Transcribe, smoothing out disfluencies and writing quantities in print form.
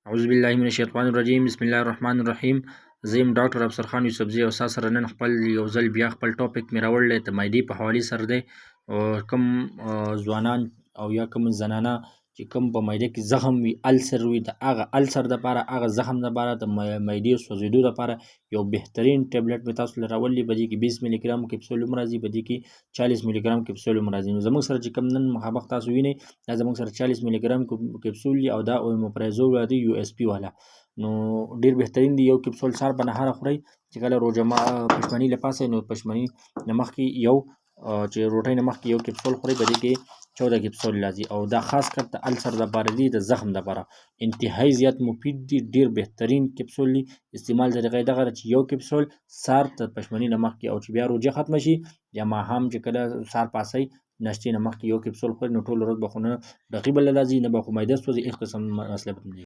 اعوذ بالله من الشیطان الرجیم بسم الله الرحمن الرحیم. زه یم ډاکټر افسرخان یوسفزي او تاسو سره نن خپل یو ځل بیا خپل ټاپک مې راوړلی د معدې په حوالې سره دی. کوم ځوانان او یا کوم زنانه چې کوم په معده کې زخم وي، السر وي، د هغه السر دپاره، هغه زخم دپاره د معدې سوځېدو دپاره یو بهترین ټابلیټ مې تاسو له راوړلی. په دې کې 20 ملي ګرام کپسول هم راځي، په دې کې 40 ملي ګرام کپسول هم راځي. نو زموږ سره چې کوم نن مخامخ تاسو وینئ، دا زموږ سره 40 ملي ګرام کپسول دي او دا اومیپرایزول دی USP والا. نو ډېر بهترین دی. یو کپسول سهار په نهاره خورئ، چې کله روژه پشمني له پاسئ نو پشمني نه مخکې یو چې روټۍ نه مخکې یو کپسول خورئ، په دې کې 14 کپسول راځي او دا خاص کر د السر دپاره دي، د زخم دپاره انتهایی زیات مفید دي. ډېر بهترین کپسول دي. استعمال طریقه یې دغه ده چې یو کپسول سهار د پشمني نه مخکې او چې بیا روژه ختمه شي یا ماښام چې کله سهار پاسئ ناشتې نه مخکې یو کپسول خورئ، نو ټوله ورځ به خو نه ډقي به له راځي، نه به خو معده سوځي، هېڅ قسم مسله به نه